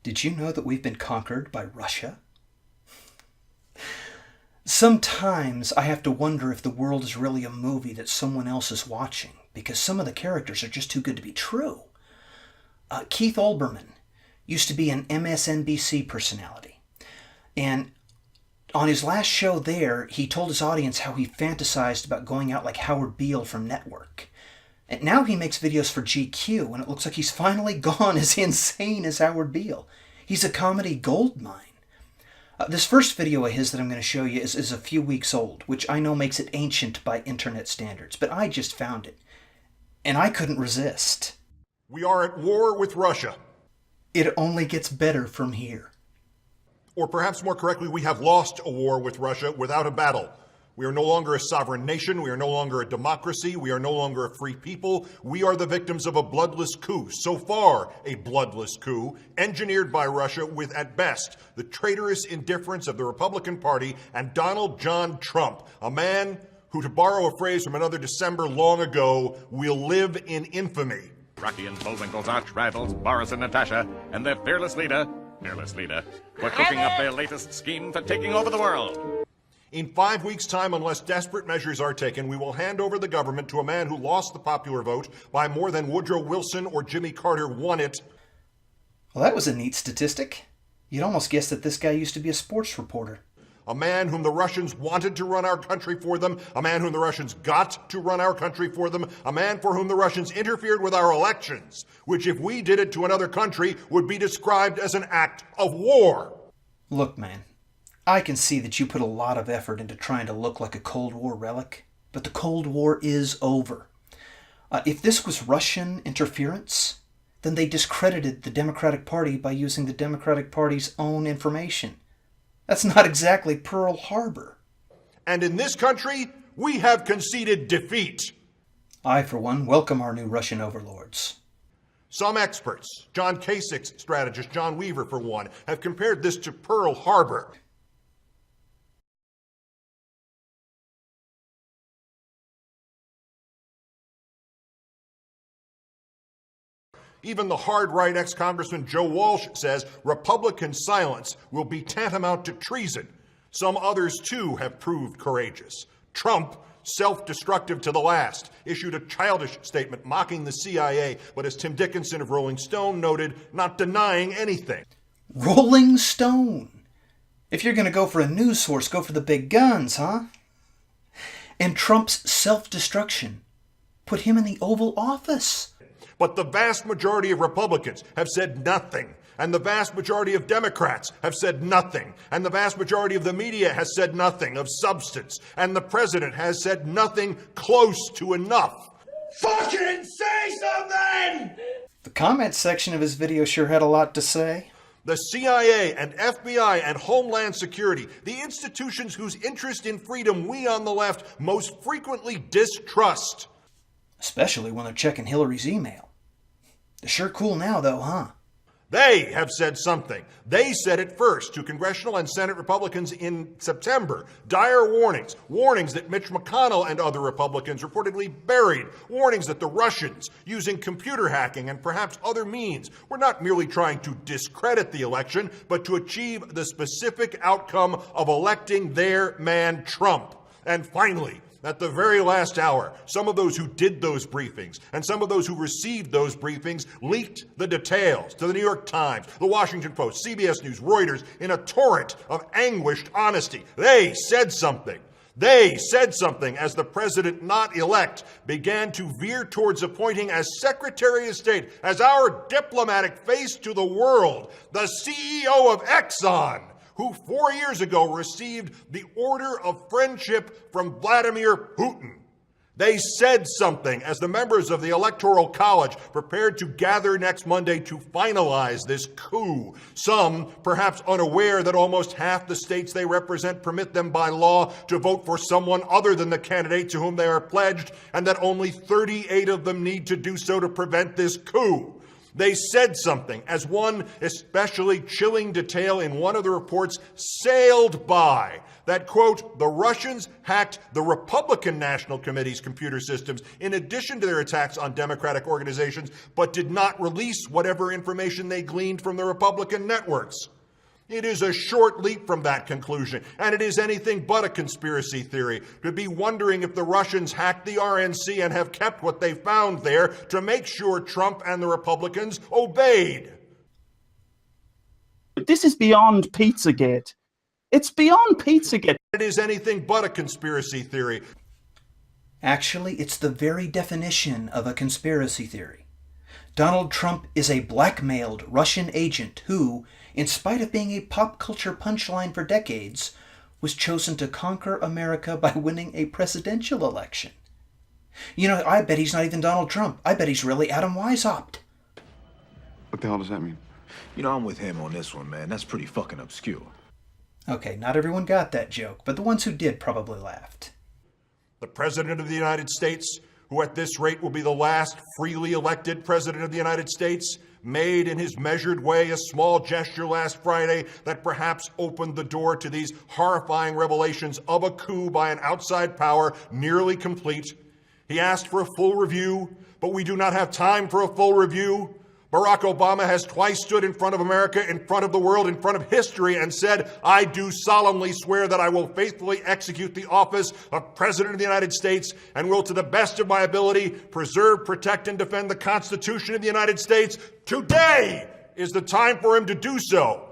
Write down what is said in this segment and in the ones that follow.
Did you know that we've been conquered by Russia? Sometimes I have to wonder if the world is really a movie that someone else is watching, because some of the characters are just too good to be true. Keith Olbermann used to be an MSNBC personality, and on his last show there, he told his audience how he fantasized about going out like Howard Beale from Network. And now he makes videos for GQ, and it looks like he's finally gone as insane as Howard Beale. He's a comedy goldmine. This first video of his that I'm going to show you is a few weeks old, which I know makes it ancient by internet standards, but I just found it, and I couldn't resist. We are at war with Russia. It only gets better from here. Or perhaps more correctly, we have lost a war with Russia without a battle. We are no longer a sovereign nation. We are no longer a democracy. We are no longer a free people. We are the victims of a bloodless coup. So far, a bloodless coup engineered by Russia with, at best, the traitorous indifference of the Republican Party and Donald John Trump, a man who, to borrow a phrase from another December long ago, will live in infamy. Rocky and Bullwinkle's arch rivals, Boris and Natasha, and their fearless leader, were cooking up their latest scheme for taking over the world. In 5 weeks' time, unless desperate measures are taken, we will hand over the government to a man who lost the popular vote by more than Woodrow Wilson or Jimmy Carter won it. Well, that was a neat statistic. You'd almost guess that this guy used to be a sports reporter. A man whom the Russians wanted to run our country for them, a man whom the Russians got to run our country for them, a man for whom the Russians interfered with our elections, which if we did it to another country would be described as an act of war. Look, man, I can see that you put a lot of effort into trying to look like a Cold War relic, but the Cold War is over. If this was Russian interference, then they discredited the Democratic Party by using the Democratic Party's own information. That's not exactly Pearl Harbor. And in this country, we have conceded defeat. I, for one, welcome our new Russian overlords. Some experts, John Kasich's strategist, John Weaver for one, have compared this to Pearl Harbor. Even the hard-right ex-Congressman Joe Walsh says Republican silence will be tantamount to treason. Some others, too, have proved courageous. Trump, self-destructive to the last, issued a childish statement mocking the CIA, but as Tim Dickinson of Rolling Stone noted, not denying anything. Rolling Stone! If you're going to go for a news source, go for the big guns, huh? And Trump's self-destruction put him in the Oval Office. But the vast majority of Republicans have said nothing, and the vast majority of Democrats have said nothing, and the vast majority of the media has said nothing of substance, and the president has said nothing close to enough. Fucking say something! The comment section of his video sure had a lot to say. The CIA and FBI and Homeland Security, the institutions whose interest in freedom we on the left most frequently distrust. Especially when they're checking Hillary's email. They're sure cool now, though, huh? They have said something. They said it first to congressional and Senate Republicans in September. Dire warnings. Warnings that Mitch McConnell and other Republicans reportedly buried. Warnings that the Russians, using computer hacking and perhaps other means, were not merely trying to discredit the election, but to achieve the specific outcome of electing their man Trump. And finally, at the very last hour, some of those who did those briefings and some of those who received those briefings leaked the details to the New York Times, the Washington Post, CBS News, Reuters, in a torrent of anguished honesty. They said something. They said something as the president not elect began to veer towards appointing as Secretary of State, as our diplomatic face to the world, the CEO of Exxon, who 4 years ago received the Order of Friendship from Vladimir Putin. They said something as the members of the Electoral College prepared to gather next Monday to finalize this coup. Some, perhaps unaware that almost half the states they represent permit them by law to vote for someone other than the candidate to whom they are pledged, and that only 38 of them need to do so to prevent this coup. They said something, as one especially chilling detail in one of the reports sailed by, that, quote, the Russians hacked the Republican National Committee's computer systems in addition to their attacks on Democratic organizations, but did not release whatever information they gleaned from the Republican networks. It is a short leap from that conclusion, and it is anything but a conspiracy theory to be wondering if the Russians hacked the RNC and have kept what they found there to make sure Trump and the Republicans obeyed. This is beyond Pizzagate. It's beyond Pizzagate. It is anything but a conspiracy theory. Actually, it's the very definition of a conspiracy theory. Donald Trump is a blackmailed Russian agent who, in spite of being a pop culture punchline for decades, was chosen to conquer America by winning a presidential election. You know, I bet he's not even Donald Trump. I bet he's really Adam Weishaupt. What the hell does that mean? You know, I'm with him on this one, man. That's pretty fucking obscure. Okay, not everyone got that joke, but the ones who did probably laughed. The President of the United States, who at this rate will be the last freely elected President of the United States, made in his measured way a small gesture last Friday that perhaps opened the door to these horrifying revelations of a coup by an outside power nearly complete. He asked for a full review, but we do not have time for a full review. Barack Obama has twice stood in front of America, in front of the world, in front of history, and said, I do solemnly swear that I will faithfully execute the office of President of the United States and will, to the best of my ability, preserve, protect, and defend the Constitution of the United States. Today is the time for him to do so.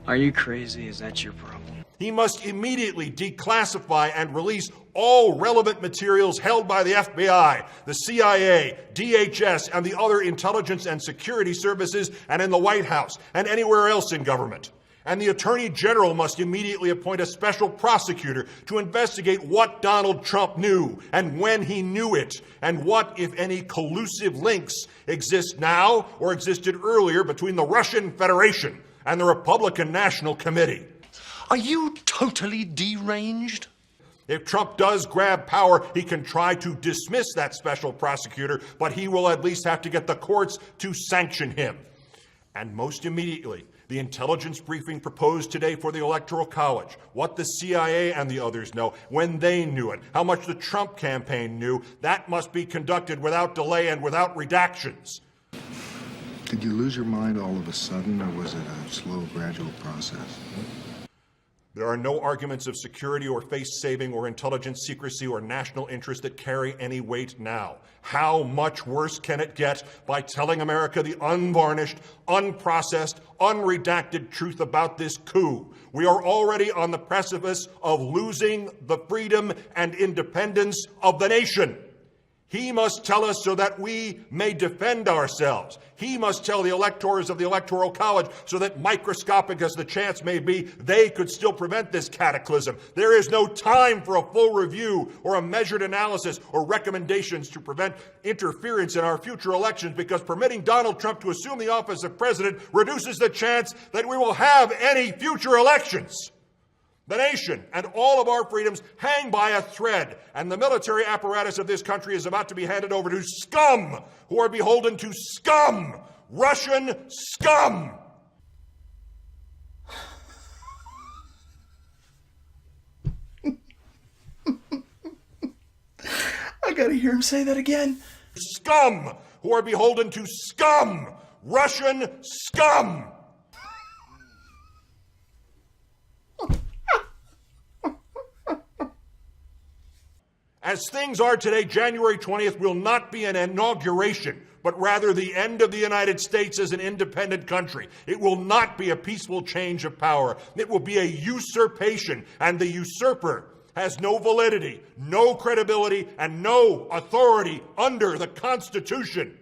Are you crazy? Is that your problem? He must immediately declassify and release all relevant materials held by the FBI, the CIA, DHS, and the other intelligence and security services, and in the White House, and anywhere else in government. And the Attorney General must immediately appoint a special prosecutor to investigate what Donald Trump knew, and when he knew it, and what, if any, collusive links exist now or existed earlier between the Russian Federation and the Republican National Committee. Are you totally deranged? If Trump does grab power, he can try to dismiss that special prosecutor, but he will at least have to get the courts to sanction him. And most immediately, the intelligence briefing proposed today for the Electoral College, what the CIA and the others know, when they knew it, how much the Trump campaign knew, that must be conducted without delay and without redactions. Did you lose your mind all of a sudden, or was it a slow, gradual process? There are no arguments of security or face-saving or intelligence secrecy or national interest that carry any weight now. How much worse can it get by telling America the unvarnished, unprocessed, unredacted truth about this coup? We are already on the precipice of losing the freedom and independence of the nation. He must tell us so that we may defend ourselves. He must tell the electors of the Electoral College so that, microscopic as the chance may be, they could still prevent this cataclysm. There is no time for a full review or a measured analysis or recommendations to prevent interference in our future elections, because permitting Donald Trump to assume the office of president reduces the chance that we will have any future elections. The nation and all of our freedoms hang by a thread, and the military apparatus of this country is about to be handed over to scum who are beholden to scum, Russian scum. I gotta hear him say that again. Scum who are beholden to scum, Russian scum. As things are today, January 20th will not be an inauguration, but rather the end of the United States as an independent country. It will not be a peaceful change of power. It will be a usurpation, and the usurper has no validity, no credibility, and no authority under the Constitution.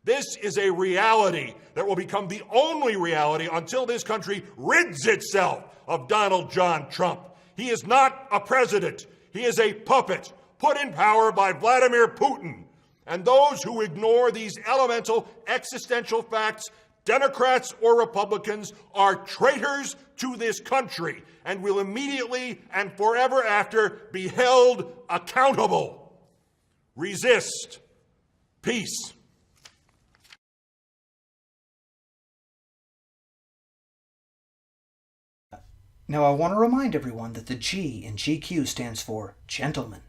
This is a reality that will become the only reality until this country rids itself of Donald John Trump. He is not a president. He is a puppet put in power by Vladimir Putin. And those who ignore these elemental existential facts, Democrats or Republicans, are traitors to this country and will immediately and forever after be held accountable. Resist. Peace. Now I want to remind everyone that the G in GQ stands for gentleman.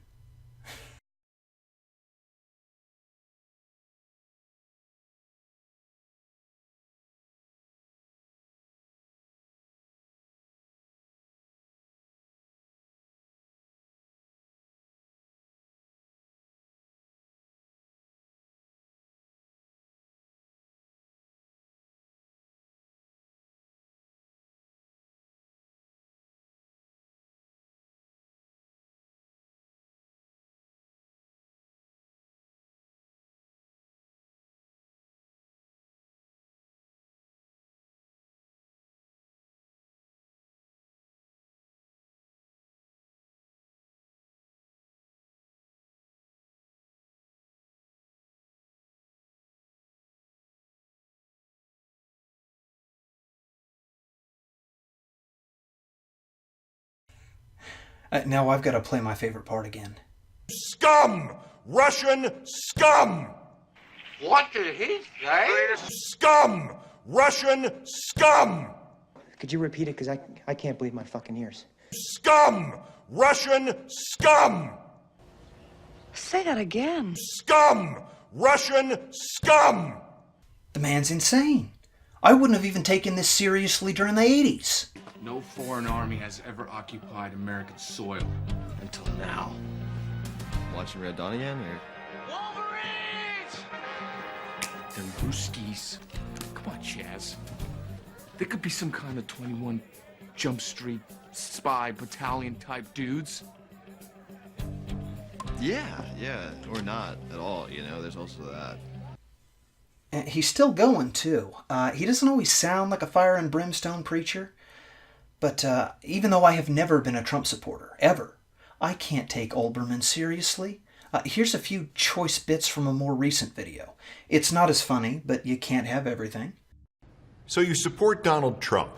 Now I've got to play my favorite part again. Scum! Russian scum! What did he say? Scum! Russian scum! Could you repeat it? Because I can't believe my fucking ears. Scum! Russian scum! Say that again. Scum! Russian scum! The man's insane. I wouldn't have even taken this seriously during the 80s. No foreign army has ever occupied American soil until now. Watching Red Dawn again, or? Wolverines! They're Ruskies. Come on, Chaz. There could be some kind of 21 Jump Street spy battalion type dudes. Yeah, or not at all, you know, there's also that. And he's still going, too. He doesn't always sound like a fire and brimstone preacher. But even though I have never been a Trump supporter, ever, I can't take Olbermann seriously. Here's a few choice bits from a more recent video. It's not as funny, but you can't have everything. So you support Donald Trump.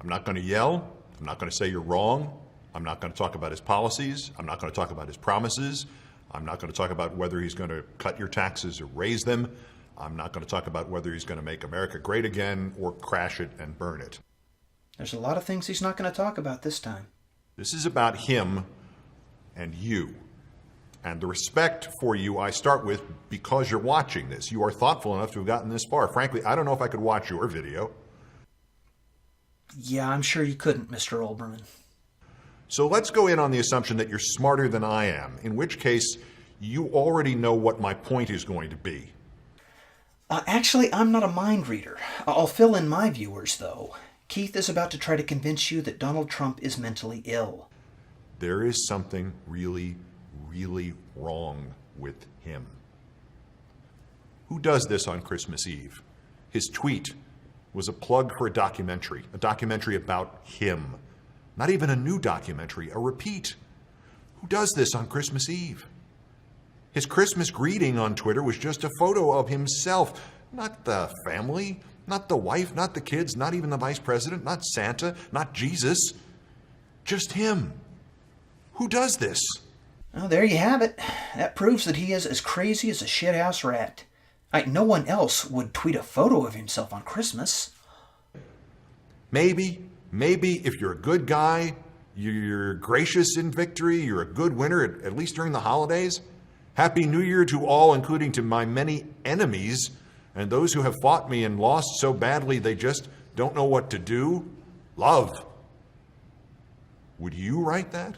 I'm not going to yell. I'm not going to say you're wrong. I'm not going to talk about his policies. I'm not going to talk about his promises. I'm not going to talk about whether he's going to cut your taxes or raise them. I'm not going to talk about whether he's going to make America great again or crash it and burn it. There's a lot of things he's not going to talk about this time. This is about him and you. And the respect for you I start with because you're watching this. You are thoughtful enough to have gotten this far. Frankly, I don't know if I could watch your video. Yeah, I'm sure you couldn't, Mr. Olbermann. So let's go in on the assumption that you're smarter than I am, in which case you already know what my point is going to be. Actually, I'm not a mind reader. I'll fill in my viewers, though. Keith is about to try to convince you that Donald Trump is mentally ill. There is something really, really wrong with him. Who does this on Christmas Eve? His tweet was a plug for a documentary about him. Not even a new documentary, a repeat. Who does this on Christmas Eve? His Christmas greeting on Twitter was just a photo of himself, not the family, not the wife, not the kids, not even the vice president, not Santa, not Jesus. Just him. Who does this? Well, there you have it. That proves that he is as crazy as a shithouse rat. No one else would tweet a photo of himself on Christmas. Maybe if you're a good guy, you're gracious in victory, you're a good winner, at least during the holidays. Happy New Year to all, including to my many enemies, and those who have fought me and lost so badly they just don't know what to do. Love. Would you write that?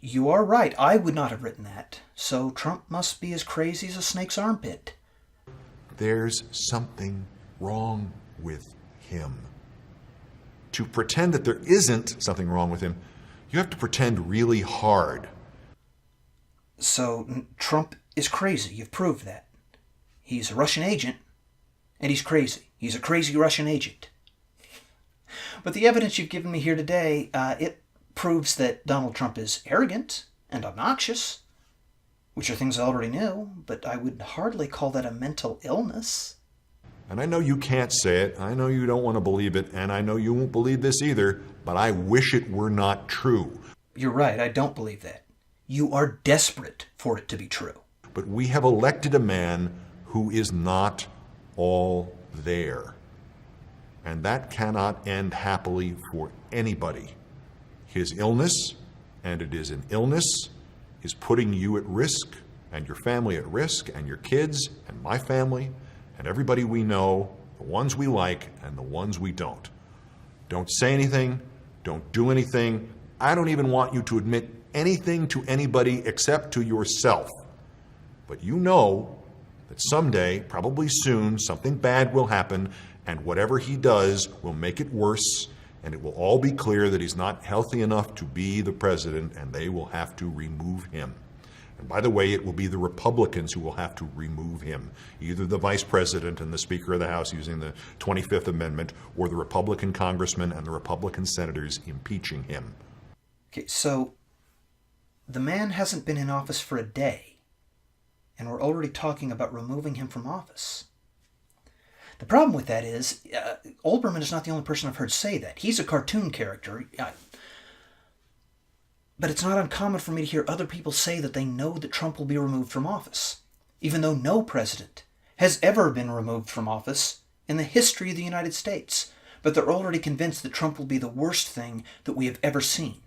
You are right. I would not have written that. So Trump must be as crazy as a snake's armpit. There's something wrong with him. To pretend that there isn't something wrong with him, you have to pretend really hard. So Trump is crazy. You've proved that. He's a Russian agent, and he's crazy. He's a crazy Russian agent. But the evidence you've given me here today, it proves that Donald Trump is arrogant and obnoxious, which are things I already knew, but I would hardly call that a mental illness. And I know you can't say it, I know you don't want to believe it, and I know you won't believe this either, but I wish it were not true. You're right, I don't believe that. You are desperate for it to be true. But we have elected a man who is not all there. and that cannot end happily for anybody. His illness, and it is an illness, is putting you at risk, and your family at risk, and your kids, and my family, and everybody we know, the ones we like and the ones we don't. Don't say anything. Don't do anything. I don't even want you to admit anything to anybody except to yourself. But you know that someday, probably soon, something bad will happen, and whatever he does will make it worse, and it will all be clear that he's not healthy enough to be the president, and they will have to remove him. And by the way, it will be the Republicans who will have to remove him, either the vice president and the Speaker of the House using the 25th Amendment, or the Republican congressmen and the Republican senators impeaching him. Okay, so the man hasn't been in office for a day, and we're already talking about removing him from office. The problem with that is, Olbermann is not the only person I've heard say that. He's a cartoon character. But it's not uncommon for me to hear other people say that they know that Trump will be removed from office, even though no president has ever been removed from office in the history of the United States. But they're already convinced that Trump will be the worst thing that we have ever seen.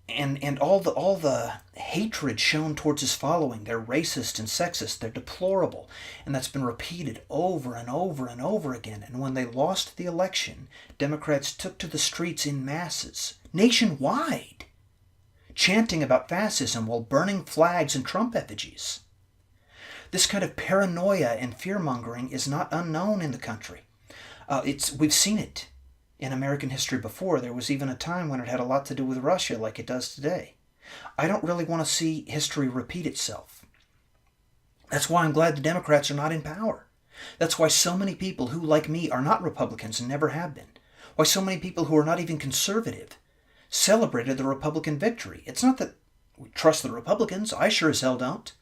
And all the hatred shown towards his following, they're racist and sexist, they're deplorable, and that's been repeated over and over and over again. And when they lost the election, Democrats took to the streets in masses, nationwide, chanting about fascism while burning flags and Trump effigies. This kind of paranoia and fear-mongering is not unknown in the country. We've seen it in American history before. There was even a time when it had a lot to do with Russia, like it does today. I don't really want to see history repeat itself. That's why I'm glad the Democrats are not in power. That's why so many people who, like me, are not Republicans and never have been. Why so many people who are not even conservative celebrated the Republican victory. It's not that we trust the Republicans. I sure as hell don't.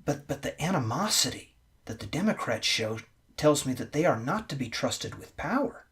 But the animosity that the Democrats show tells me that they are not to be trusted with power.